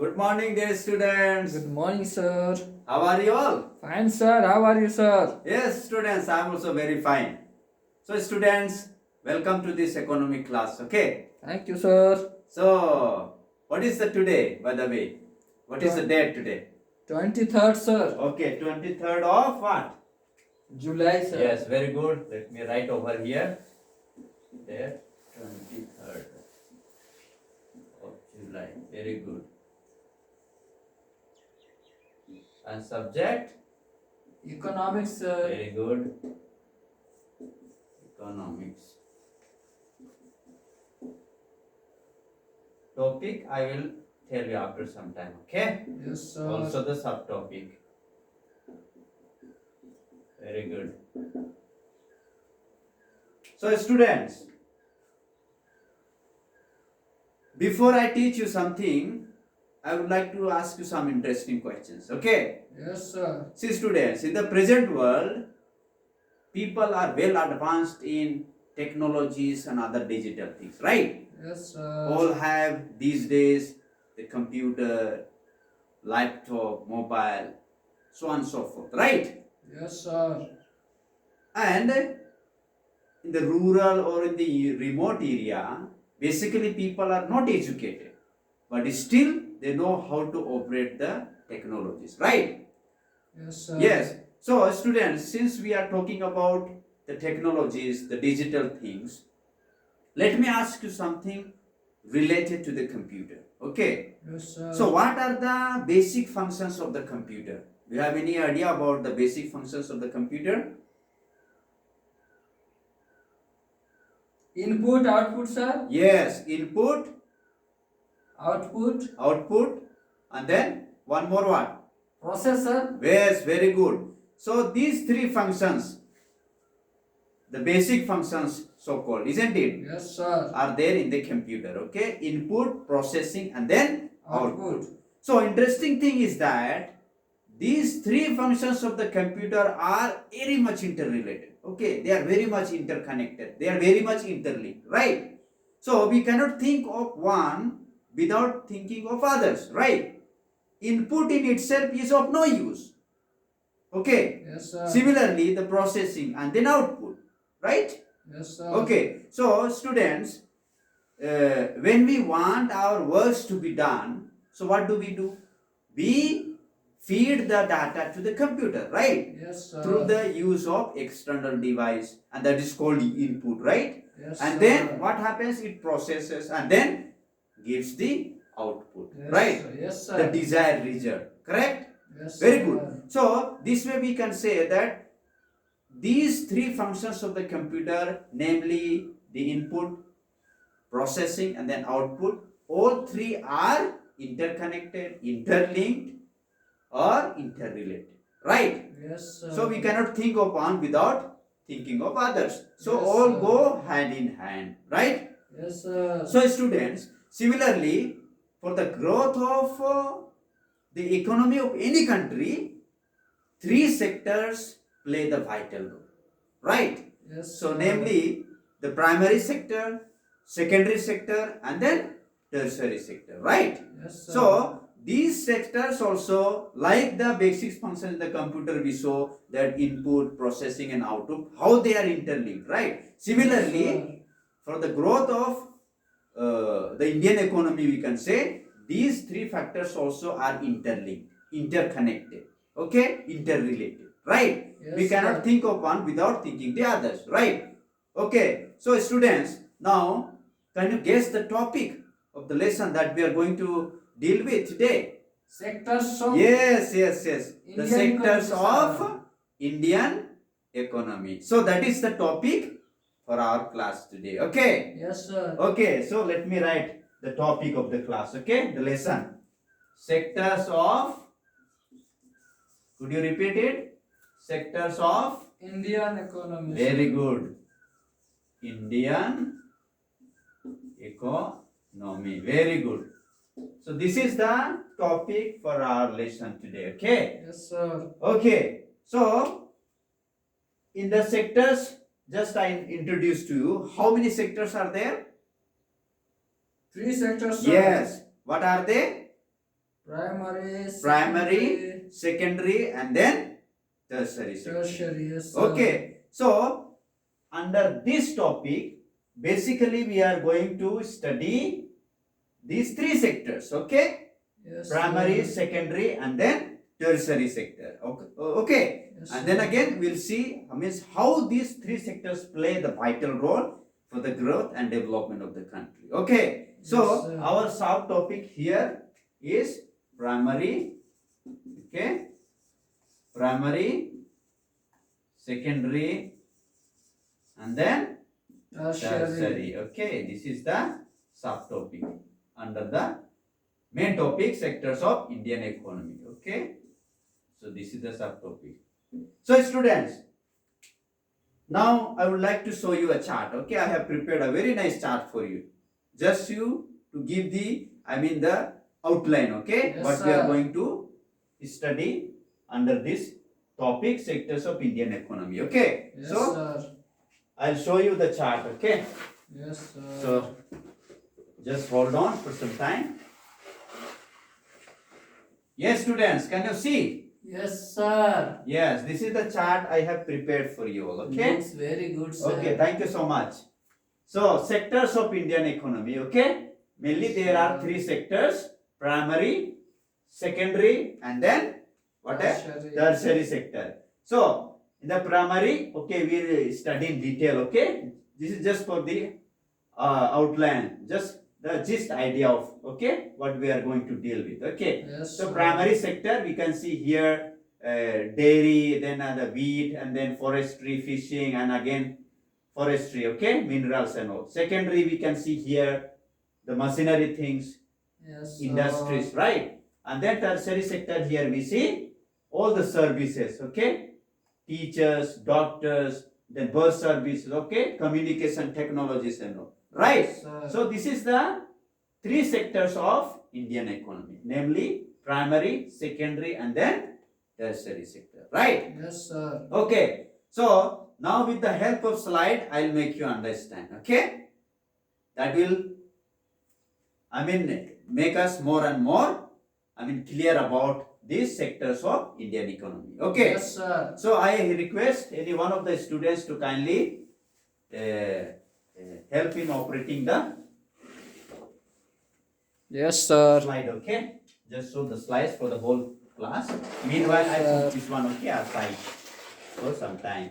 Good morning, dear students. Good morning, sir. How are you all? Fine, sir. How are you, sir? Yes, students, I am also very fine. So, students, welcome to this economic class. Okay. Thank you, sir. So, what is the today, by the way? What is the date today? 23rd, sir. Okay, 23rd of what? July, sir. Yes, very good. Let me write over here. There, 23rd of July. Very good. And subject? Economics, sir. Very good. Economics. Topic I will tell you after some time. Okay? Yes, sir. Also the subtopic. Very good. So students, before I teach you something, I would like to ask you some interesting questions. Okay? Yes, sir. See students, in the present world, people are well advanced in technologies and other digital things, right? Yes, sir. All have these days the computer, laptop, mobile, so on and so forth, right? Yes, sir. And in the rural or in the remote area, basically people are not educated, but still they know how to operate the technologies, right? Yes, sir. Yes. So students, since we are talking about the technologies, the digital things, let me ask you something related to the computer. Okay. Yes, sir. So what are the basic functions of the computer? Do you have any idea about the basic functions of the computer? Input, output, sir. Yes, input, Output, output, and then one more one. processor. Yes, very good. So these three functions, the basic functions so called, isn't it? Yes, sir. Are there in the computer. Okay, input, processing, and then output. Output. So interesting thing is that these three functions of the computer are very much interrelated. Okay, they are very much interconnected. They are very much interlinked, right? So we cannot think of one without thinking of others, right? Input in itself is of no use. Okay. Yes, sir. Similarly, the processing and then output, right? Yes, sir. Okay. So students, when we want our works to be done, so what do? We feed the data to the computer, right? Yes, sir. Through the use of external device, and that is called the input, right? Yes, And sir. then what happens? It processes and then gives the output, Yes, right? sir. Yes, sir. The desired result, correct? Yes, Very sir. good. So this way we can say that these three functions of the computer, namely the input, processing, and then output, all three are interconnected, interlinked, or interrelated, right? Yes, sir. So we cannot think of one without thinking of others. So Yes, all sir. go hand in hand, right? Yes, sir. So students, similarly, for the growth of the economy of any country, three sectors play the vital role, right? Yes, So sir. namely the primary sector, secondary sector, and then tertiary sector, right? Yes, sir. So these sectors also, like the basic functions in the computer, we saw that input, processing, and output, how they are interlinked, right? Similarly, Yes, for the growth of the Indian economy, we can say these three factors also are interlinked, interconnected, okay, interrelated, right? Yes, We cannot sir. think of one without thinking the others, right? Okay, so students, now can you guess the topic of the lesson that we are going to deal with today? Sectors of Yes. The Indian sectors economy, of sir. Indian economy. So that is the topic for our class today. Okay. Yes, sir. Okay. So let me write the topic of the class. Okay. The lesson. Sectors of. Could you repeat it? Sectors of. Indian economy. Very good. Indian economy. Very good. So this is the topic for our lesson today. Okay. Yes, sir. Okay. So in the sectors, just I introduced to you, how many sectors are there? Three sectors, sir. Yes. What are they? Primary, secondary, and then tertiary sector. tertiary. Yes, sir. Okay, so under this topic, basically we are going to study these three sectors. Okay, Yes, primary, sir. secondary, and then tertiary sector. Okay. Yes, And then sir. again we'll see means how these three sectors play the vital role for the growth and development of the country. Okay, Yes, so sir. our subtopic here is primary. Okay, primary, secondary, and then tertiary. Okay, this is the subtopic under the main topic sectors of Indian economy. Okay, so this is the subtopic. So students, now I would like to show you a chart. Okay, I have prepared a very nice chart for you. Just you to give the the outline. Okay, Yes, what we are sir. going to study under this topic sectors of Indian economy. Okay, Yes, so sir. I'll show you the chart. Okay, Yes, sir. so just hold on for some time. Yes, students, can you see? Yes, sir. Yes, this is the chart I have prepared for you all. Okay. Looks very good, sir. Okay, thank you so much. So, sectors of Indian economy, okay? Mainly there are three sectors, primary, secondary, and then what else? Tertiary. Tertiary sector. So, in the primary, okay, we will study in detail, okay? This is just for the outline, just the gist idea of, okay, what we are going to deal with, okay? Yes, So sir. primary sector, we can see here dairy, then the wheat, and then forestry, fishing, and again forestry, okay, minerals and all. Secondary, we can see here the machinery things, Yes, sir. industries, right? And then tertiary sector, here we see all the services, okay, teachers, doctors, then bus services, okay, communication technologies and all, right? Yes, sir. So this is the three sectors of Indian economy, namely primary, secondary, and then tertiary sector, right? Yes, sir. Okay, so now with the help of slide, I'll make you understand, okay? That will, make us more and more, clear about these sectors of Indian economy, okay? Yes, sir. So I request any one of the students to kindly help in operating the Yes, sir. slide, okay? Just show the slides for the whole class. Meanwhile, I put this one, okay, aside for some time.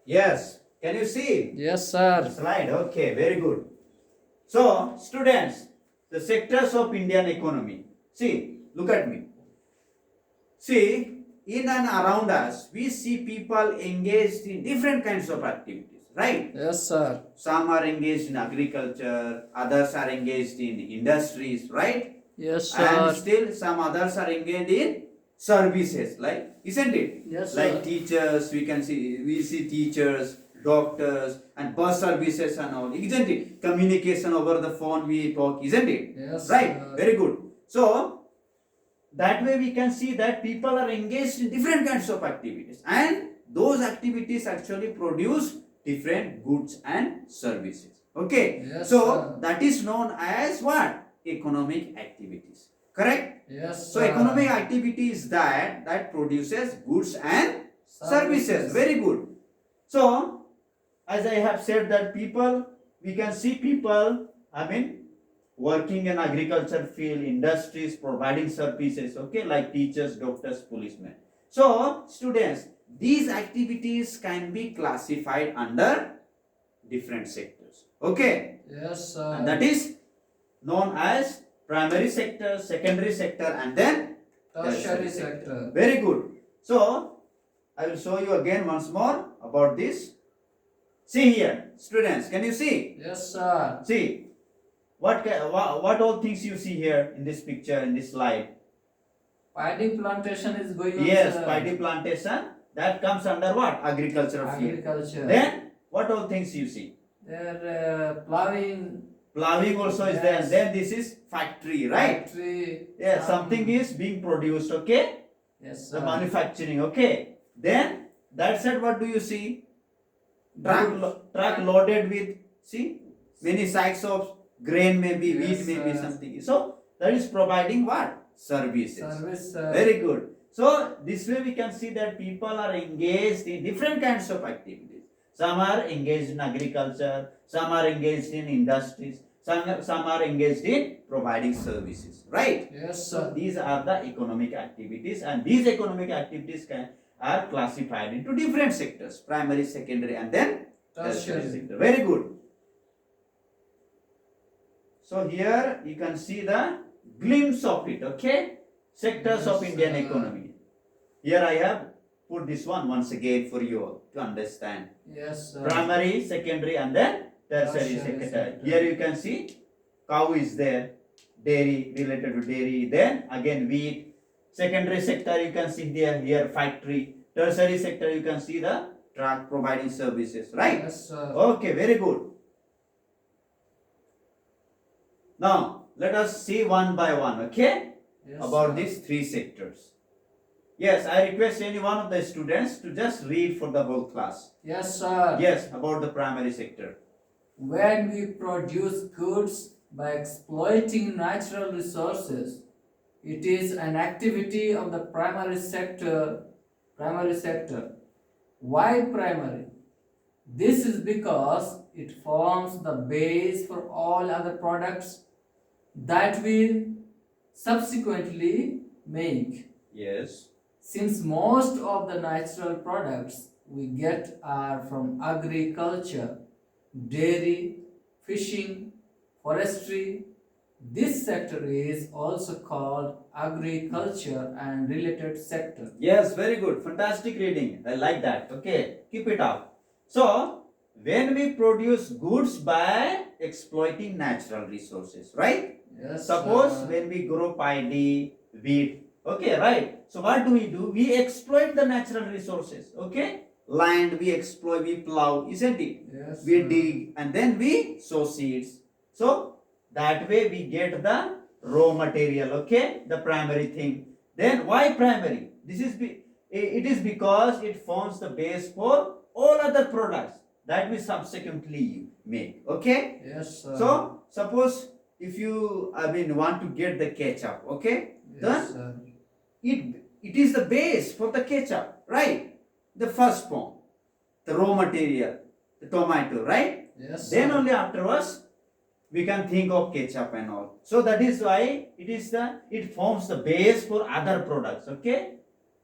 Yes, can you see Yes, the sir. slide? Okay, very good. So, students, the sectors of Indian economy. See, look at me. See, in and around us, we see people engaged in different kinds of activities, right? Yes, sir. Some are engaged in agriculture, others are engaged in industries, right? Yes, And sir. still some others are engaged in services, like, isn't it? Yes, Like sir. teachers, we see teachers, doctors, and bus services and all, isn't it? Communication over the phone we talk, isn't it? Yes, Right, sir. very good. So, that way we can see that people are engaged in different kinds of activities, and those activities actually produce different goods and services. Okay, Yes, so sir. that is known as what? Economic activities. Correct? Yes, So sir. economic activity is that produces goods and services. Very good. So, as I have said that we can see people, working in agriculture field, industries, providing services, okay, like teachers, doctors, policemen. So, students, these activities can be classified under different sectors, okay, Yes, sir. and that is known as primary sector, secondary sector, and then Tertiary sector. very good. So, I will show you again once more about this. See here, students, can you see? Yes, sir. See, what all things you see here in this picture, in this slide? Paddy plantation is going on, Yes, sir. paddy plantation, that comes under what? Agricultural field. Agriculture. Then, what all things you see? They're plowing. Plowing also is there. Yes. Then this is factory, right? Factory. Yeah, something is being produced, okay? Yes, The sir. manufacturing, okay? Then, that said, what do you see? Truck. Truck loaded with, see, many sacks of grain maybe, Yes, wheat maybe, sir. something. So that is providing what? Services. Service. Very good. So this way we can see that people are engaged in different kinds of activities. Some are engaged in agriculture, some are engaged in industries, some are engaged in providing services, right? Yes, So sir. these are the economic activities, and these economic activities are classified into different sectors: primary, secondary, and then tertiary Tertiary. sector. Very good. So here you can see the glimpse of it, okay? Sectors of Yes, Indian economy. Here I have put this one once again for you to understand. Yes, sir. Primary, secondary, and then tertiary Tertiary sector. sector. Here you can see cow is there, dairy, related to dairy, then again wheat. Secondary sector you can see there, here factory. Tertiary sector you can see the truck providing services, right? Yes, sir. Okay, very good. Now let us see one by one, okay, Yes, about sir. these three sectors. Yes, I request any one of the students to just read for the whole class. Yes, sir. Yes, about the primary sector. When we produce goods by exploiting natural resources, it is an activity of the primary sector. Primary sector. Why primary? This is because it forms the base for all other products that we subsequently make. Yes. Since most of the natural products we get are from agriculture, dairy, fishing, forestry, this sector is also called agriculture and related sector. Yes, very good. Fantastic reading. I like that. Okay, keep it up. So, when we produce goods by exploiting natural resources, right? Yes. Suppose when we grow paddy, wheat, okay, right? So what do? We exploit the natural resources, okay? Land we exploit, we plow, isn't it? Yes. We dig and then we sow seeds. So that way we get the raw material, okay? The primary thing. Then why primary? It is because it forms the base for all other products that we subsequently make, okay? Yes. So suppose if you want to get the ketchup, okay, Yes. it is the base for the ketchup, right? The first form, the raw material, the tomato, right? Yes. Then only afterwards we can think of ketchup and all. So that is why it forms the base for other products, okay?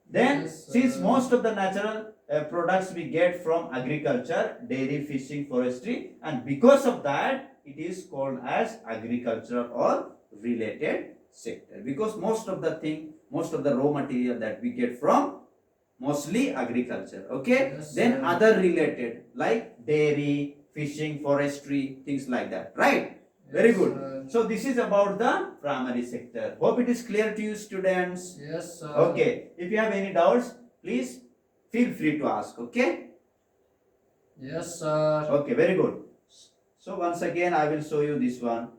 Then Yes, since most of the natural products we get from agriculture, dairy, fishing, forestry, and because of that it is called as agricultural or related sector, because most of the raw material that we get from mostly agriculture, okay? Yes, Then sir. other related like dairy, fishing, forestry, things like that, right? Very Yes, good. sir. So this is about the primary sector. Hope it is clear to you, students. Yes, sir. Okay, if you have any doubts, please feel free to ask, okay? Yes, sir. Okay, very good. So once again, I will show you this one,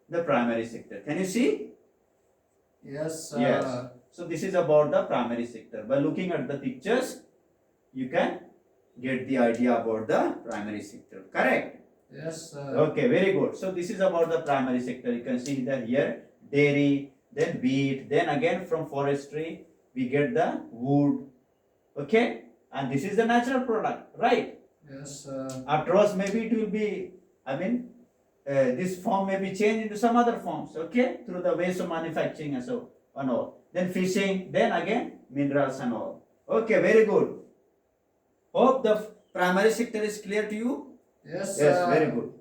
the primary sector. Can you see? Yes, sir. Yes. So this is about the primary sector. By looking at the pictures, you can get the idea about the primary sector, correct? Yes, sir. Okay, very good. So this is about the primary sector. You can see that here dairy, then wheat, then again from forestry we get the wood. Okay, and this is the natural product, right? Yes, sir. Afterwards, maybe it will be, this form may be changed into some other forms. Okay, through the ways of manufacturing and so on all. Then fishing, then again minerals and all. Okay, very good. Hope the primary sector is clear to you. Yes, Yes, sir. very good.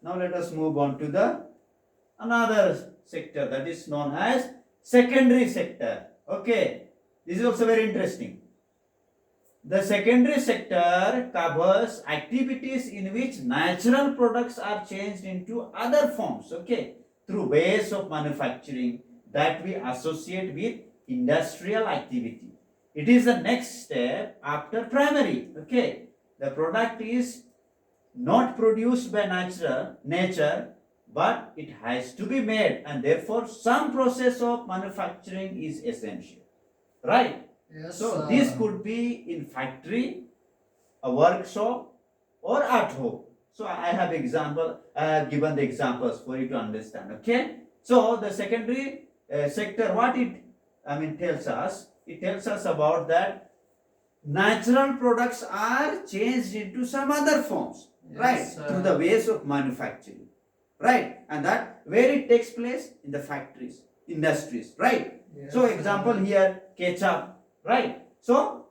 Now let us move on to the another sector that is known as secondary sector. Okay, this is also very interesting. The secondary sector covers activities in which natural products are changed into other forms, okay, through ways of manufacturing that we associate with industrial activity. It is the next step after primary, okay. The product is not produced by nature, but it has to be made, and therefore some process of manufacturing is essential, right? Yes, So sir. this could be in factory, a workshop, or at home. So I have example. I have given the examples for you to understand. Okay. So the secondary sector, what it tells us. It tells us about that natural products are changed into some other forms, right? Yes, Through the ways of manufacturing, right? And that where it takes place in the factories, industries, right? Yes, So example here, ketchup, right? So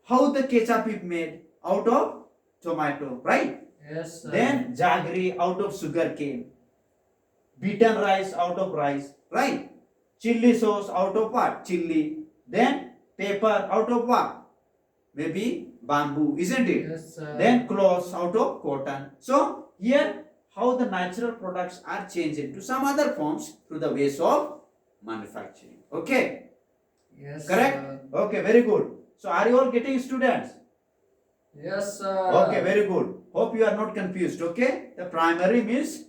how the ketchup is made? Out of tomato, right? Yes, Then jaggery out of sugar cane, beaten rice out of rice, right? Chili sauce out of what? Chili. Then paper out of what? Maybe bamboo, isn't it? yes, Then cloths out of cotton. So here how the natural products are changed into some other forms through the ways of manufacturing. Okay, yes, correct? Okay, very good. So are you all getting, students? yes, Okay, very good. Hope you are not confused. Okay, the primary means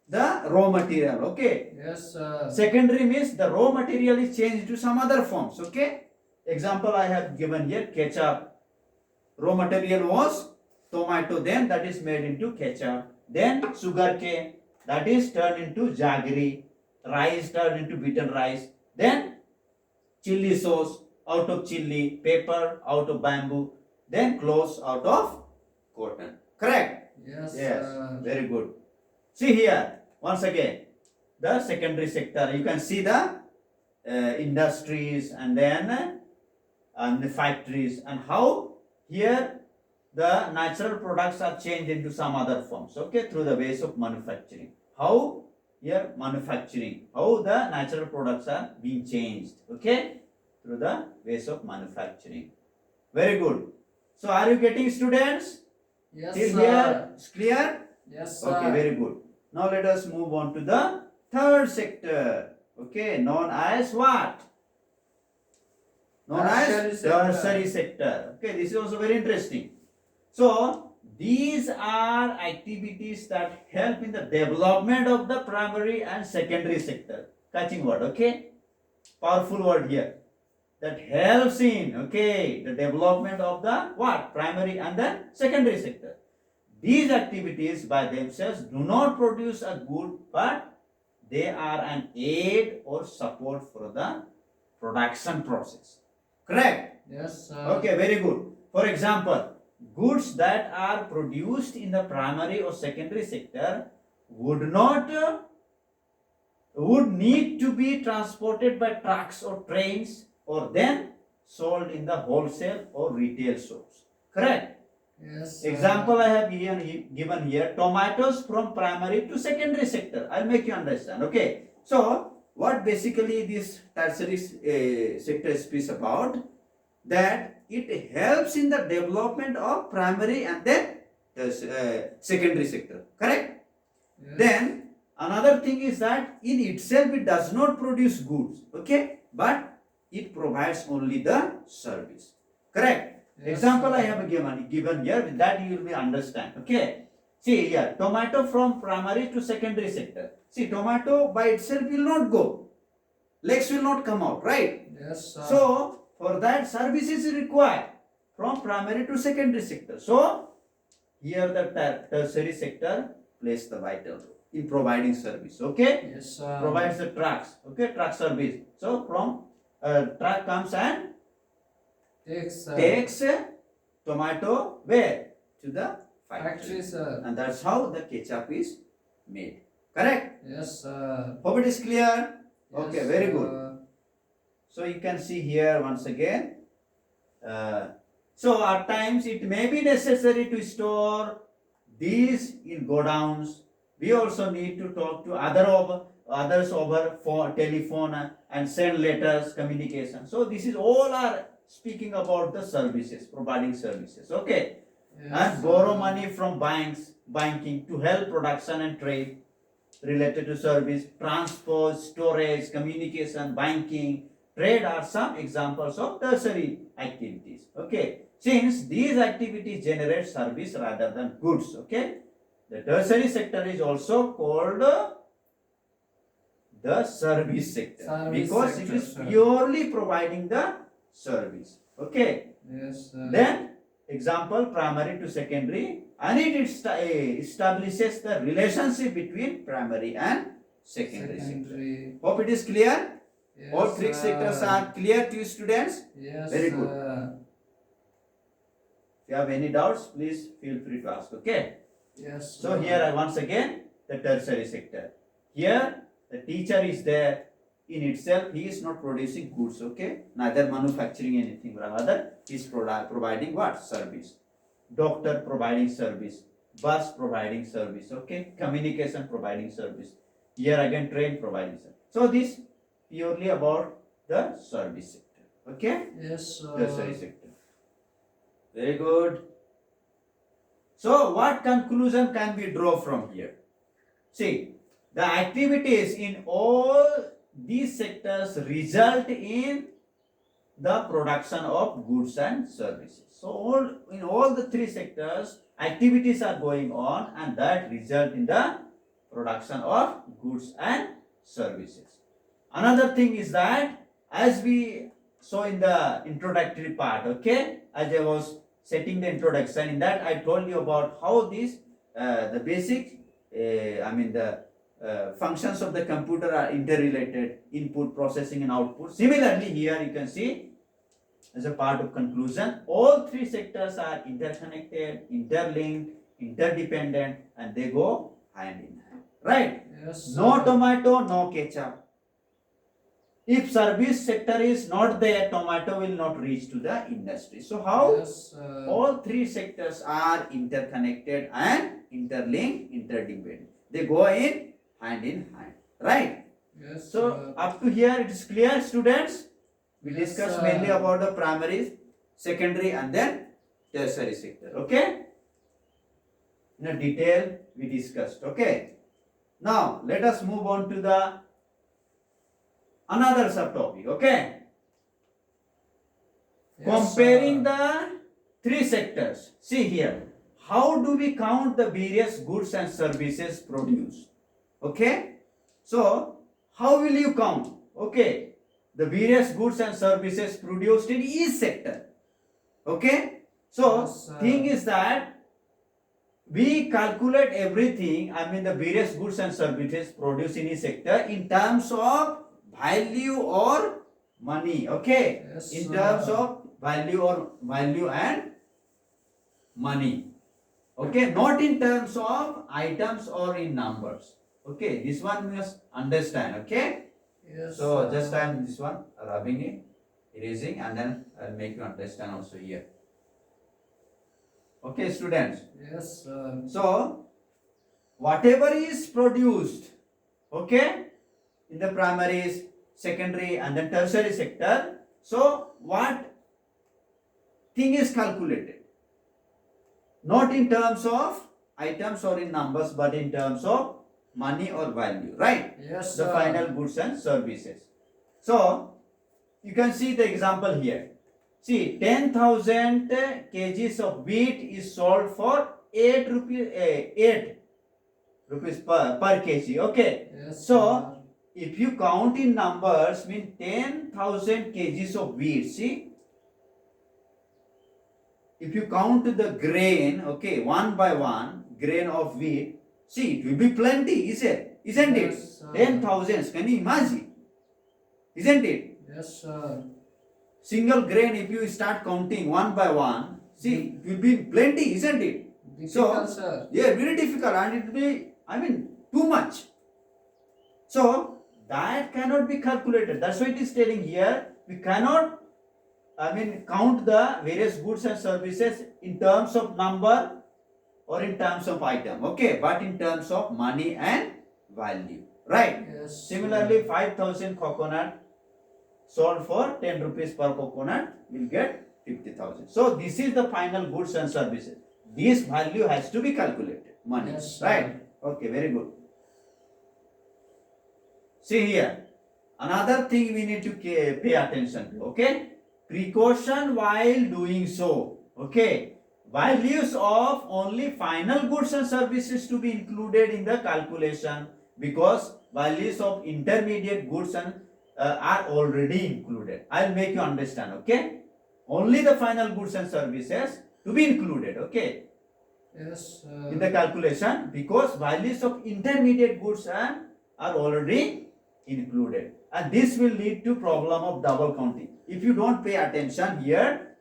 the raw material. Okay, yes, secondary means the raw material is changed to some other forms. Okay, example I have given here, ketchup. Raw material was tomato, then that is made into ketchup. Then sugar cane, that is turned into jaggery. Rice turned into beaten rice. Then chili sauce out of chili, paper out of bamboo, then clothes out of cotton. Correct? yes, Yes, very good. See here, once again, the secondary sector. You can see the industries and then and the factories, and how here the natural products are changed into some other forms, okay, through the ways of manufacturing. How here manufacturing, how the natural products are being changed, okay, through the ways of manufacturing. Very good. So are you getting, students? yes, Till here it's clear? yes, Okay, very good. Now let us move on to the third sector, okay, known as what? Known Tertiary as sector. tertiary sector. Okay, this is also very interesting. So these are activities that help in the development of the primary and secondary sector. Catching word, okay? Powerful word here. That helps in, okay, the development of the what? Primary and then secondary sector. These activities by themselves do not produce a good, but they are an aid or support for the production process. Correct? yes, Okay, very good. For example, goods that are produced in the primary or secondary sector would not would need to be transported by trucks or trains or then sold in the wholesale or retail stores. Correct? yes. Example I have given here, tomatoes from primary to secondary sector. I'll make you understand. Okay. So what basically this tertiary sector speaks about, that it helps in the development of primary and then secondary sector. Correct? Yes. Then another thing is that in itself it does not produce goods, okay, but it provides only the service. Correct? Yes, Example I sir. have given here, that you will understand. Okay. See here, tomato from primary to secondary sector. See, tomato by itself will not go. Legs will not come out, right? Yes, So for that services is required from primary to secondary sector. So here the tertiary sector plays the vital role in providing service. Okay, yes, provides the trucks. Okay, truck service. So from truck comes and takes tomato where? To the factory. factory, sir. And that's how the ketchup is made. Correct? Yes, sir. Hope it is clear. Okay, Yes, very sir. good. So you can see here once again. So at times it may be necessary to store these in godowns. We also need to talk to others over telephone and send letters, communication. So this is all are speaking about the services, providing services. Okay. Yes, And borrow money from banking to help production and trade related to service, transport, storage, communication, banking, trade are some examples of tertiary activities. Okay. Since these activities generate service rather than goods, okay, the tertiary sector is also called the service sector Service because sector, it is sir. purely providing the service. Okay. Yes, sir. Then example primary to secondary and it establishes the relationship between primary and secondary sector. Hope it is clear. Yes, All three sectors are clear to you students. Yes, Very good. sir. If you have any doubts, please feel free to ask. Okay. Yes. So here once again the tertiary sector. Here the teacher is there in itself. He is not producing goods. Okay. Neither manufacturing anything. Rather he is providing what? Service. Doctor providing service. Bus providing service. Okay. Communication providing service. Here again train providing service. So this purely about the service sector. Okay. Yes, sir. Tertiary sector. Very good. So what conclusion can we draw from here? See, the activities in all these sectors result in the production of goods and services. So in all the three sectors, activities are going on and that result in the production of goods and services. Another thing is that as we saw in the introductory part, okay, as I was setting the introduction, in that I told you about how these the basic functions of the computer are interrelated, input, processing and output. Similarly here you can see as a part of conclusion, all three sectors are interconnected, interlinked, interdependent and they go hand in hand, right? Yes, No sir. tomato, no ketchup. If service sector is not there, tomato will not reach to the industry. So how? Yes, sir. All three sectors are interconnected and interlinked, interdependent. They go in hand, right? Yes, So sir. up to here it is clear, students. We Yes, discussed sir. mainly about the primary, secondary and then tertiary sector. Okay? In a detail we discussed. Okay? Now let us move on to the another subtopic. Okay? Yes, Comparing sir. the three sectors. See here. How do we count the various goods and services produced? Okay? So, how will you count? Okay? The various goods and services produced in each sector. Okay? So, Yes, sir. thing is that we calculate everything, the various goods and services produced in each sector in terms of value or money. Okay? Yes, In sir. terms of value and money. Okay? Not in terms of items or in numbers. Okay? This one you must understand. Okay? Yes, So sir. just I'm this one rubbing it, erasing, and then I'll make you understand also here. Okay, students. Yes, sir. So whatever is produced, okay, in the primaries, secondary, and then tertiary sector. So what thing is calculated? Not in terms of items or in numbers, but in terms of money or value, right? Yes, The sir. final goods and services. So you can see the example here. See, 10,000 kgs of wheat is sold for 8 rupees per kg. Okay. Yes, So sir. if you count in numbers, mean 10,000 kgs of wheat. See, if you count the grain, okay, one by one grain of wheat, see, it will be plenty, isn't it? Yes, sir. 10,000, can you imagine? Isn't it? Yes, sir. Single grain, if you start counting one by one, see, it will be plenty, isn't it? Difficult, sir. Yeah, very difficult, and it will be, too much. So, that cannot be calculated. That's why it is telling here, we cannot, count the various goods and services in terms of number or in terms of item, okay, but in terms of money and value, right? Yes. Similarly, 5,000 coconut sold for 10 rupees per coconut will get 50,000. So this is the final goods and services. This value has to be calculated, money, Yes, sir. right? Okay, very good. See here, another thing we need to pay attention to, okay? Precaution while doing so, okay? Values of only final goods and services to be included in the calculation, because values of intermediate goods and are already included. I'll make you understand, okay? Only the final goods and services to be included, okay? Yes, in the calculation because values of intermediate goods are already included, and this will lead to problem of double counting. If you don't pay attention here,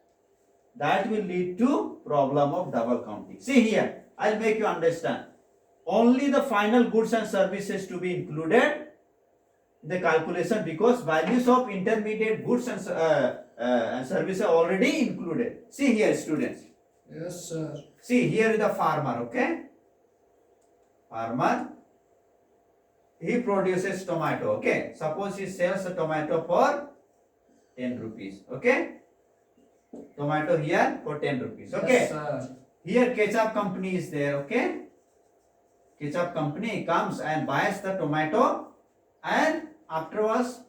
that will lead to problem of double counting. See here, I'll make you understand. Only the final goods and services to be included in the calculation because values of intermediate goods and services are already included. See here, students. yes, sir. See here is the farmer, okay? Farmer, he produces tomato, okay? Suppose he sells a tomato for 10 rupees, okay? Tomato here for 10 rupees, okay? Yes, sir. Here ketchup company is there, okay? Ketchup company comes and buys the tomato, and afterwards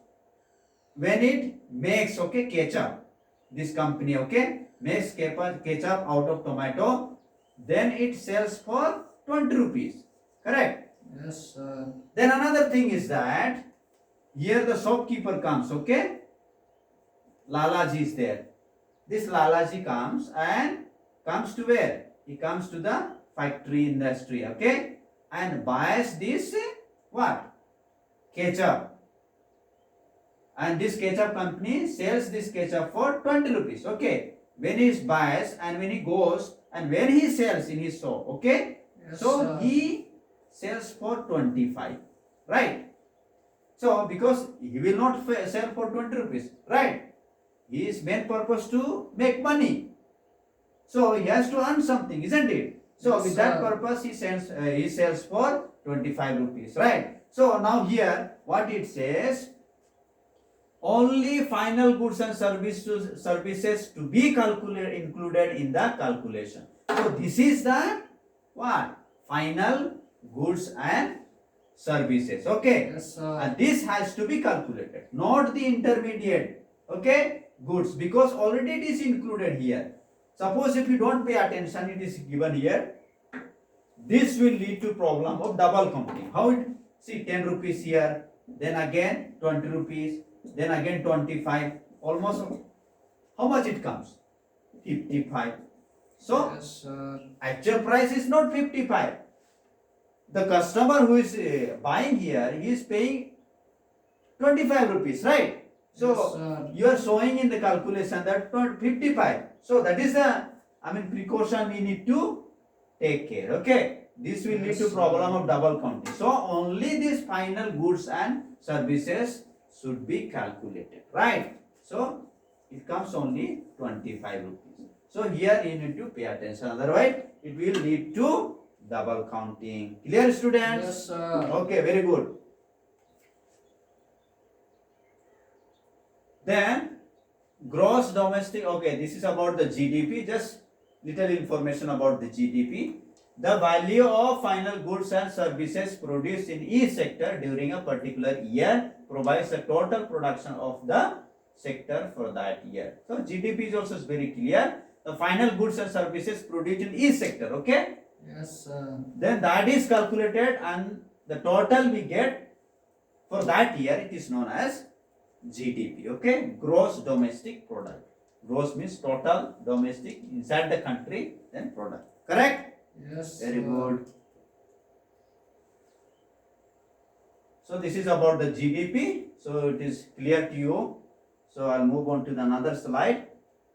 when it makes, okay, ketchup, this company, okay, makes ketchup out of tomato, then it sells for 20 rupees, correct? Yes, sir. Then another thing is that here the shopkeeper comes, okay? Lalaji is there. This Lalaji comes and comes to where? He comes to the factory industry, okay? And buys this what? Ketchup. And this ketchup company sells this ketchup for 20 rupees, okay? When he buys and when he goes and when he sells in his shop, okay? Yes, So sir. he sells for 25, right? So because he will not sell for 20 rupees, right? His main purpose to make money. So he has to earn something, isn't it? So Yes, with that sir. purpose he sells for 25 rupees, right? So now here what it says, only final goods and services to be included in the calculation. So this is the what? Final goods and services, okay? Yes, sir. And this has to be calculated, not the intermediate, okay, goods, because already it is included here. Suppose if you don't pay attention, it is given here, this will lead to problem of double counting. How it, see, 10 rupees here, then again 20 rupees, then again 25, almost how much it comes? 55. So Yes, sir. actual price is not 55. The customer who is buying here, he is paying 25 rupees, right? So Yes, sir. you are showing in the calculation that 55. So that is the, precaution we need to take care, okay? This will lead Yes, to sir. problem of double counting. So only these final goods and services should be calculated, right? So it comes only 25 rupees. So here you need to pay attention, otherwise it will lead to double counting. Clear, students? Yes, sir. Okay, very good. Then gross domestic, okay, this is about the GDP, just little information about the GDP. The value of final goods and services produced in each sector during a particular year provides the total production of the sector for that year. So GDP is also very clear. The final goods and services produced in each sector, okay? Yes, sir. Then that is calculated and the total we get for that year, it is known as GDP, okay? Gross domestic product. Gross means total domestic inside the country, then product. Correct? Yes, Very sir. good. So this is about the GDP. So it is clear to you. So I'll move on to the another slide.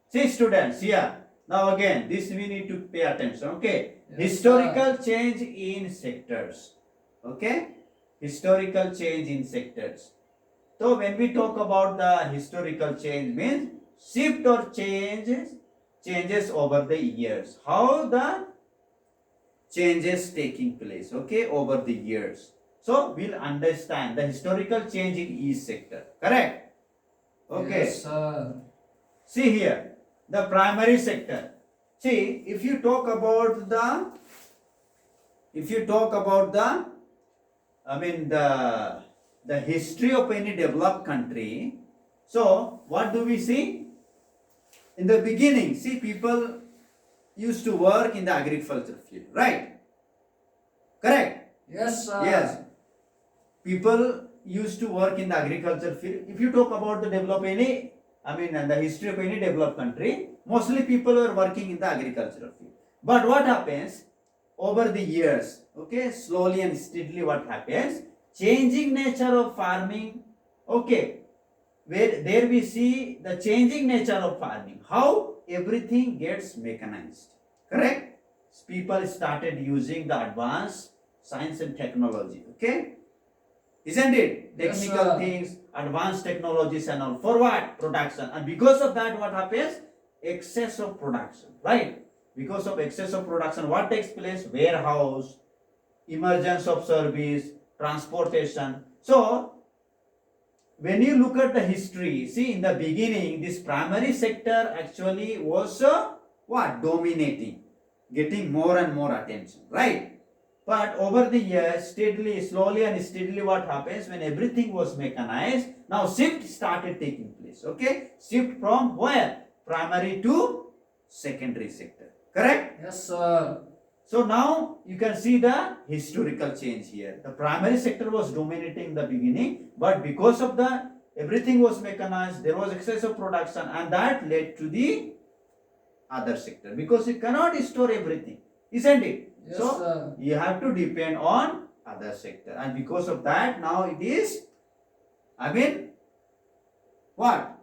See, students, here. Now again, this we need to pay attention, okay? Yes, Historical change in sectors, okay? Historical change in sectors. So when we talk about the historical change, means shift or changes over the years. How the changes taking place, okay, over the years. So we'll understand the historical change in each sector. Correct? Okay. Yes, sir. See here, the primary sector. See, if you talk about the, the history of any developed country. So what do we see? In the beginning, see, people used to work in the agriculture field, right? Correct? Yes, sir. Yes. People used to work in the agriculture field. If you talk about the the history of any developed country, mostly people were working in the agricultural field. But what happens? over the years, okay, slowly and steadily what happens, changing nature of farming, okay, where there we see the changing nature of farming, how everything gets mechanized, correct? People started using the advanced science and technology, okay, isn't it? Yes, Technical sir. things, advanced technologies and all, for what? Production. And because of that, what happens? Excess of production, right? Because of excess of production, what takes place? Warehouse, emergence of service, transportation. So when you look at the history, see, in the beginning this primary sector actually was what? Dominating, getting more and more attention, right? But over the years, steadily, slowly and steadily, what happens when everything was mechanized? Now shift started taking place. Okay, shift from where? Primary to secondary sector. Correct? Yes, sir. So now you can see the historical change here. The primary sector was dominating in the beginning, but because of the everything was mechanized, there was excess of production, and that led to the other sector, because you cannot store everything, isn't it? Yes, So sir. you have to depend on other sector, and because of that now it is, I mean, what?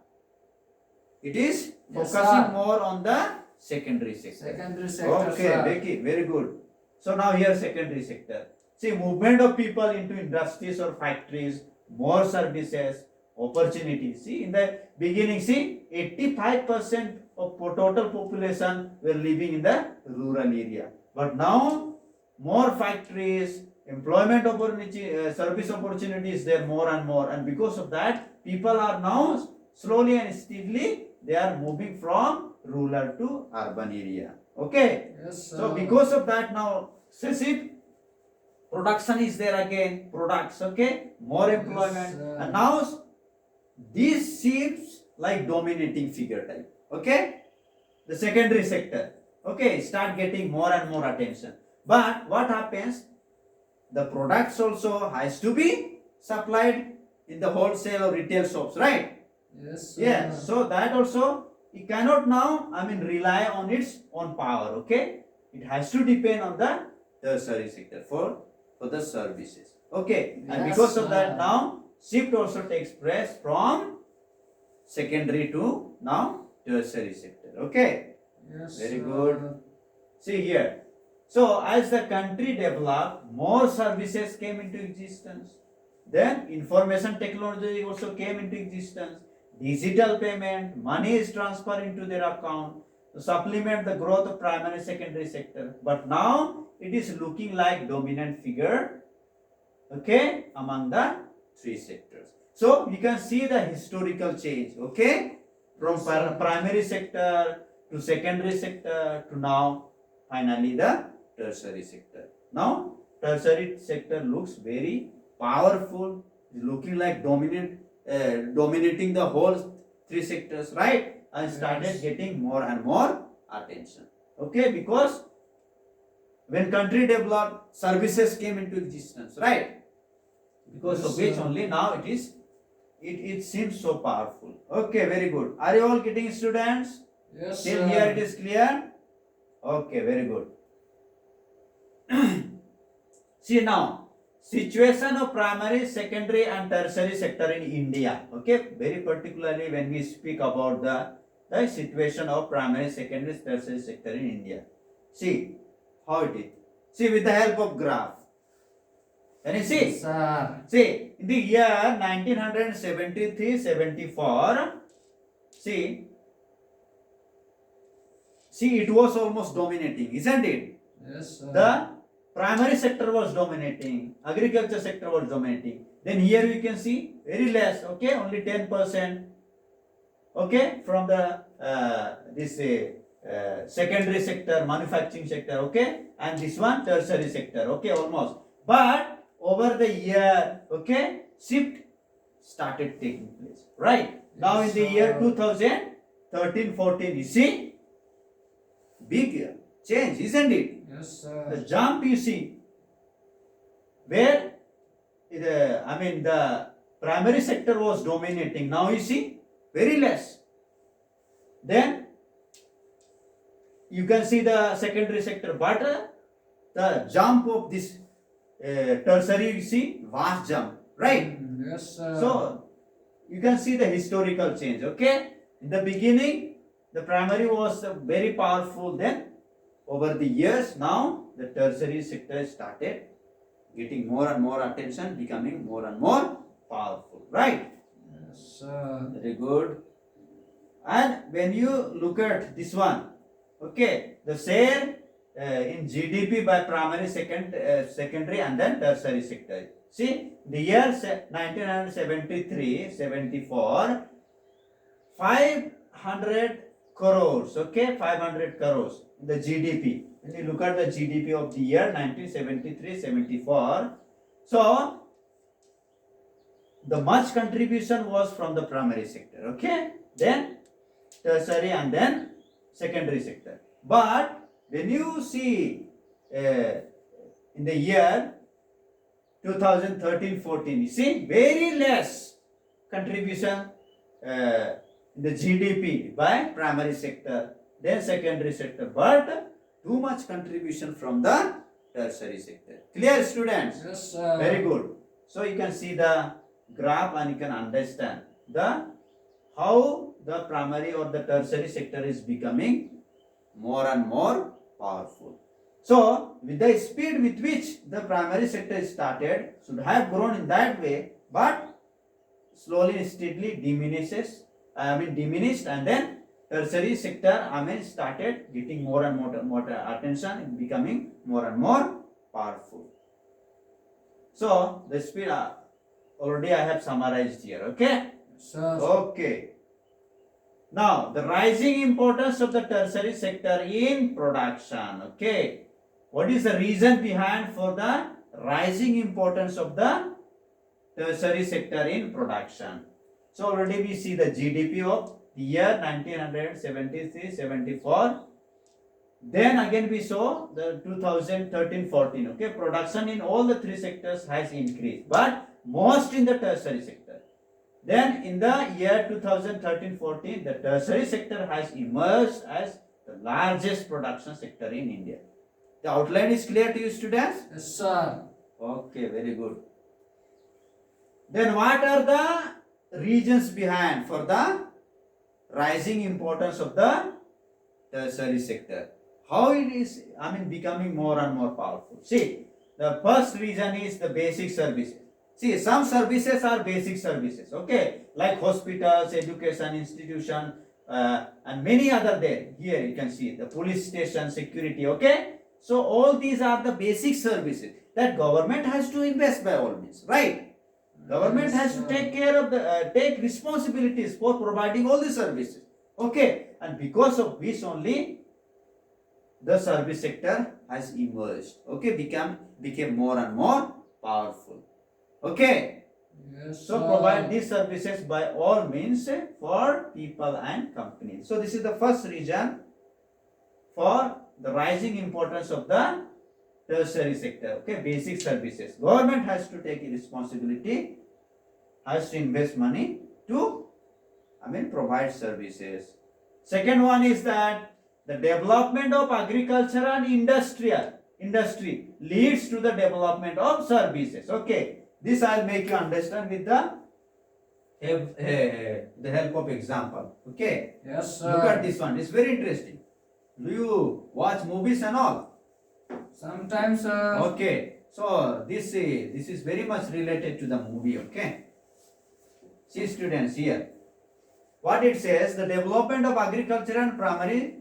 It is Yes, focusing sir. more on the secondary sector. Secondary sector, Okay, sir. Becky, very good. So now here secondary sector. See, movement of people into industries or factories, more services, opportunities. See, in the beginning, see, 85% of total population were living in the rural area. But now, more factories, employment opportunity, service opportunities there more and more. And because of that, people are now slowly and steadily, they are moving from rural to urban area. Okay. Yes, sir. So because of that now, see, production is there again, products, okay, more employment, sir. and now this seems like dominating figure type, okay, the secondary sector, okay, start getting more and more attention. But what happens? The products also has to be supplied in the wholesale or retail shops, right? Yes, sir. Yes. So that also it cannot now, I mean, rely on its own power. Okay, it has to depend on the tertiary sector for the services. Okay, and Yes, because of sir. that now shift also takes place from secondary to now tertiary sector. Okay, Yes, very sir. good. See here. So as the country developed, more services came into existence. Then information technology also came into existence. Digital payment, money is transferred into their account to supplement the growth of primary secondary sector. But now it is looking like dominant figure, okay, among the three sectors. So you can see the historical change, okay, from Yes, sir. primary sector to secondary sector to now finally the tertiary sector. Now tertiary sector looks very powerful, looking like dominating the whole three sectors, right? And started Yes. getting more and more attention. Okay, because when country developed, services came into existence, right? Because of Yes, which sir. only now it seems so powerful. Okay, very good. Are you all getting, students? Yes, Till sir. here it is clear? Okay, very good. See now, situation of primary, secondary and tertiary sector in India. Okay, very particularly when we speak about the situation of primary, secondary, tertiary sector in India. See how it is. See, with the help of graph. Can you see? Yes, sir. See, in the year 1973-74, see, it was almost dominating, isn't it? Yes, sir. The primary sector was dominating, agriculture sector was dominating. Then here we can see very less, okay, only 10%, okay, from the secondary sector, manufacturing sector, okay, and this one tertiary sector, okay, almost. But over the year, okay, shift started taking place, right? Now in the year sir. 2013-14, you see, big change, isn't it? Yes, The sir. jump you see, where the primary sector was dominating, now you see very less. Then you can see the secondary sector, but the jump of this tertiary, you see, vast jump, right? Yes, sir. So you can see the historical change. Okay, in the beginning, the primary was very powerful. Then, over the years, now the tertiary sector started getting more and more attention, becoming more and more powerful. Right? Yes, sir. Very good. And when you look at this one, okay, the share in GDP by primary, secondary, and then tertiary sector. See, the year 1973, 74, 500 crores, okay, 500 crores, the GDP. When you look at the GDP of the year 1973, 74, so the much contribution was from the primary sector, okay, then tertiary and then secondary sector. But when you see in the year 2013-14, you see very less contribution in the GDP by primary sector, then secondary sector, but too much contribution from the tertiary sector. Clear, students? Yes, sir. Very good. So you can see the graph and you can understand the how the primary or the tertiary sector is becoming more and more powerful. So with the speed with which the primary sector started should have grown in that way, but slowly and steadily diminished, and then tertiary sector started getting more and more attention and becoming more and more powerful. So the speed already I have summarized here. Okay. Sir. Okay. Now the rising importance of the tertiary sector in production. Okay. What is the reason behind for the rising importance of the tertiary sector in production? So already we see the GDP of the year 1973-74. Then again we saw the 2013-14. Okay, production in all the three sectors has increased, but most in the tertiary sector. Then in the year 2013-14, the tertiary sector has emerged as the largest production sector in India. The outline is clear to you, students? Yes, sir. Okay, very good. Then what are the reasons behind for the rising importance of the tertiary sector? How it is, becoming more and more powerful. See, the first reason is the basic services. See, some services are basic services, okay, like hospitals, education institution, and many other there. Here you can see the police station, security, okay. So all these are the basic services that government has to invest by all means, right? Government has to take care of the take responsibilities for providing all the services, okay, and because of which only the service sector has emerged, okay, became more and more powerful, okay. Yes, So sir. provide these services by all means for people and companies. So this is the first reason for the rising importance of the tertiary sector, okay, basic services. Government has to take responsibility, has to invest money to provide services. Second one is that the development of agriculture and industry leads to the development of services, okay. This I'll make you understand with the help of example, okay. Yes, sir. Look at this one, it's very interesting. Do you watch movies and all? Sometimes, sir. Okay, so this is very much related to the movie, okay. See, students, here what it says, the development of agriculture and primary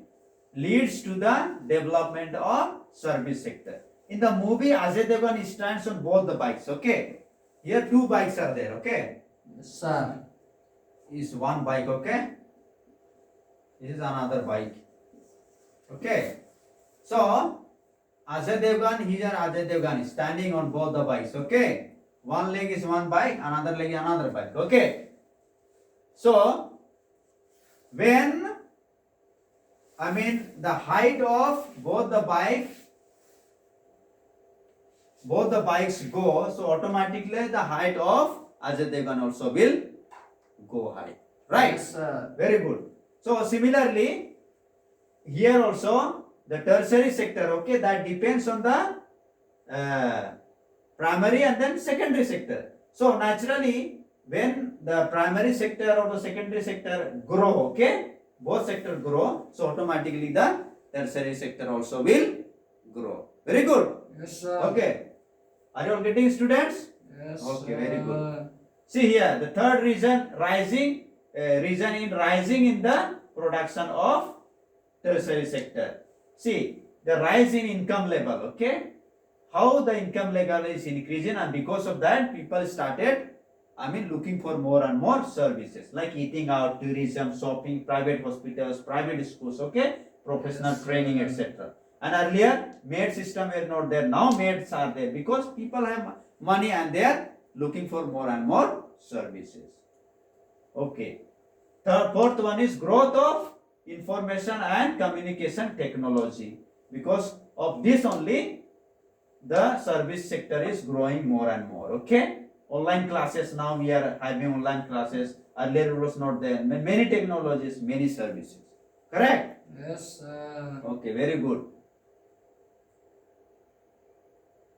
leads to the development of service sector. In the movie, Ajay Devgan stands on both the bikes, okay. Here two bikes are there, okay. Yes, sir. Is one bike, okay. This is another bike, okay. So Ajay Devgan is standing on both the bikes, okay. One leg is one bike, another leg is another bike, okay. So when the height of both the bikes go, so automatically the height of Ajay Devgan also will go high, right? Yes, sir. Very good. So similarly, here also the tertiary sector, okay, that depends on the primary and then secondary sector. So naturally, when the primary sector or the secondary sector grow, okay, both sector grow, so automatically the tertiary sector also will grow. Very good. Yes, sir. Okay. Are you all getting, students? Yes, Okay, sir. very good. See here, the third reason rising in the production of tertiary sector. See, the rise in income level, okay? How the income level is increasing, and because of that, people started, looking for more and more services like eating out, tourism, shopping, private hospitals, private schools, okay? Professional Yes, training, etc. And earlier, maid system were not there. Now maids are there because people have money and they are looking for more and more services. Okay. The fourth one is growth of information and communication technology. Because of this only, the service sector is growing more and more. Okay. Online classes, now we are having online classes. Earlier it was not there. Many technologies, many services. Correct? Yes, sir. Okay, very good.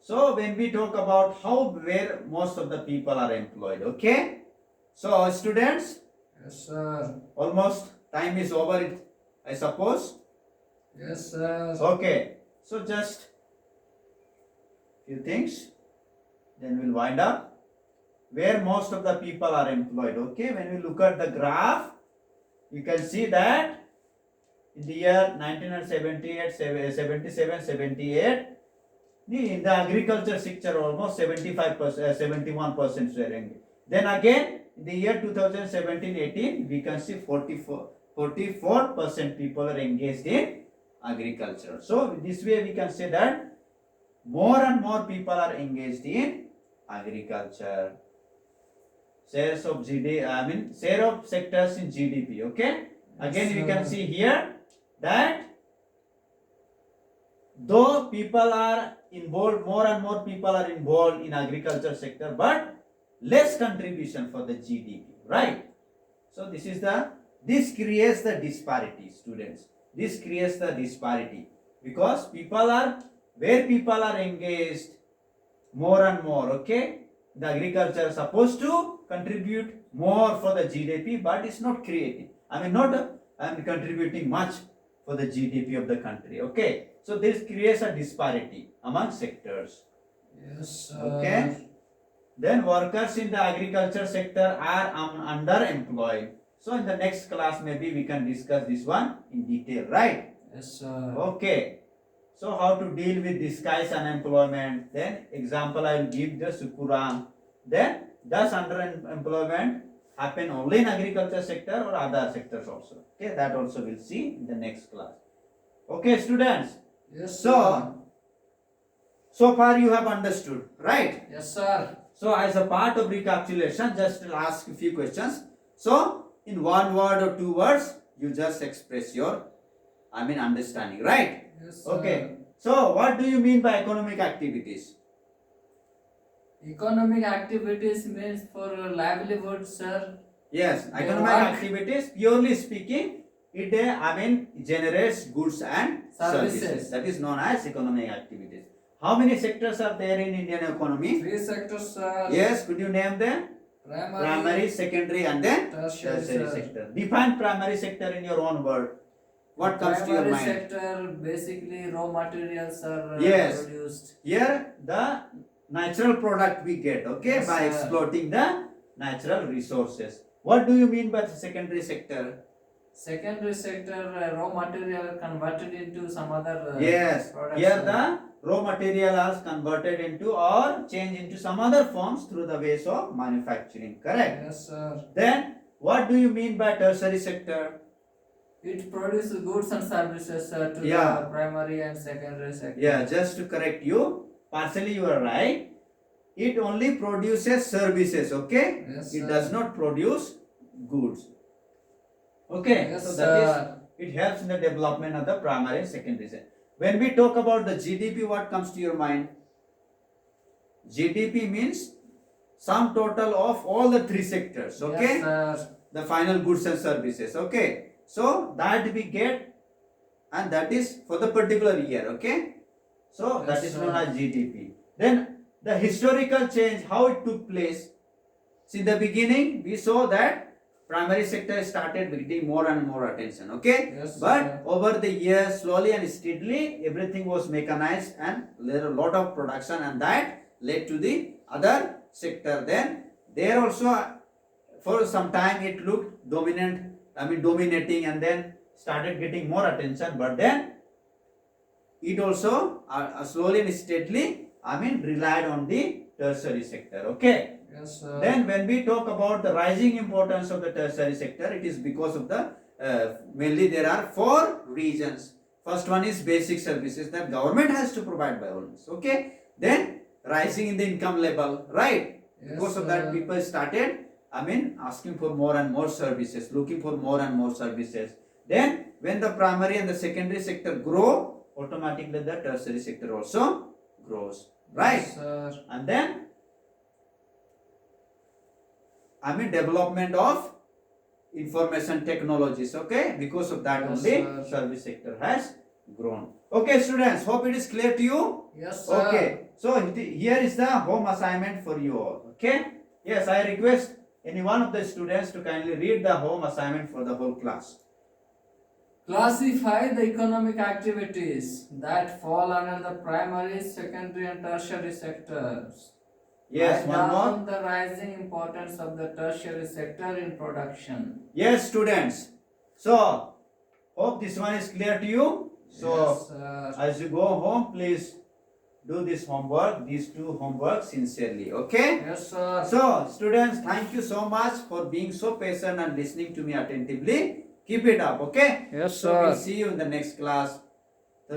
So when we talk about where most of the people are employed, okay? So students, Yes, sir. almost time is over, I suppose. Yes, sir. Okay, so just few things, then we'll wind up. Where most of the people are employed, okay? When we look at the graph, you can see that in the year 1978, 77, 78, in the agriculture sector almost 75%, 71% sharing. Then again, in the year 2017-18, we can see 44% people are engaged in agriculture. So this way we can say that more and more people are engaged in agriculture. Shares of share of sectors in GDP. Okay. Again, we can see here that though people are involved, more and more people are involved in agriculture sector, but less contribution for the GDP, right? So this creates the disparity, students. This creates the disparity because where people are engaged more and more, okay? The agriculture is supposed to contribute more for the GDP, but it's not creating. Not contributing much for the GDP of the country, okay? So this creates a disparity among sectors. Yes, sir. Okay. Then workers in the agriculture sector are underemployed. So in the next class maybe we can discuss this one in detail, right? Yes, sir. Okay. So how to deal with disguised unemployment? Then example I will give the Sukuram. Then does underemployment happen only in agriculture sector or other sectors also? Okay, that also we'll see in the next class. Okay, students. Yes, So sir. so far you have understood, right? Yes, sir. So as a part of recapitulation, just ask a few questions. So in one word or two words, you just express your, understanding, right? Yes, sir. Okay. So what do you mean by economic activities? Economic activities means for livelihood, sir. Yes, They economic work. activities, purely speaking, it generates goods and services. Services. That is known as economic activities. How many sectors are there in Indian economy? 3 sectors, sir. Yes, could you name them? Primary, secondary, and then tertiary, tertiary sir. sector. Define primary sector in your own word. What comes to your Primary mind? sector, basically raw materials are Yes. produced. Here, the natural product we get, okay, Yes, by sir. exploiting the natural resources. What do you mean by the secondary sector? Secondary sector, raw material converted into some other Yes, products. here the raw material is converted into or changed into some other forms through the ways of manufacturing, correct? Yes, sir. Then, what do you mean by tertiary sector? It produces goods and services to Yeah. the primary and secondary sector. Yeah, just to correct you, partially you are right. It only produces services, okay? Yes, It sir. does not produce goods. Okay, Yes, so sir. that is, it helps in the development of the primary and secondary sector. When we talk about the GDP, what comes to your mind? GDP means sum total of all the three sectors, okay? Yes, sir. The final goods and services, okay? So that we get, and that is for the particular year, okay? So that Yes, is known sir. as GDP. Then the historical change, how it took place. See, in the beginning, we saw that primary sector started getting more and more attention. Okay, Yes, but sir. over the years, slowly and steadily, everything was mechanized, and there a lot of production, and that led to the other sector. Then there also, for some time, it looked dominant. Dominating, and then started getting more attention. But then it also slowly and steadily, relied on the tertiary sector. Okay. Yes, sir. Then when we talk about the rising importance of the tertiary sector, it is because of the mainly there are four reasons. First one is basic services that government has to provide by all means. Okay. Then rising in the income level, right? Yes, Because of sir. that, people started asking for more and more services, looking for more and more services. Then when the primary and the secondary sector grow, automatically the tertiary sector also grows, right? Yes, sir. And then development of information technologies. Okay, because of that Yes, only sir. service sector has grown. Okay, students, hope it is clear to you. Yes, sir. Okay, so here is the home assignment for you all. Okay, yes, I request any one of the students to kindly read the home assignment for the whole class. Classify the economic activities that fall under the primary, secondary, and tertiary sectors. Yes, Write one more. down the rising importance of the tertiary sector in production. Yes, students. So, hope this one is clear to you. So, Yes, sir. as you go home, please do this homework, these two homework sincerely. Okay? Yes, sir. So, students, thank you so much for being so patient and listening to me attentively. Keep it up, okay? Yes, So, we'll sir. see you in the next class.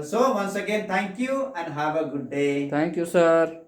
So, once again, thank you and have a good day. Thank you, sir.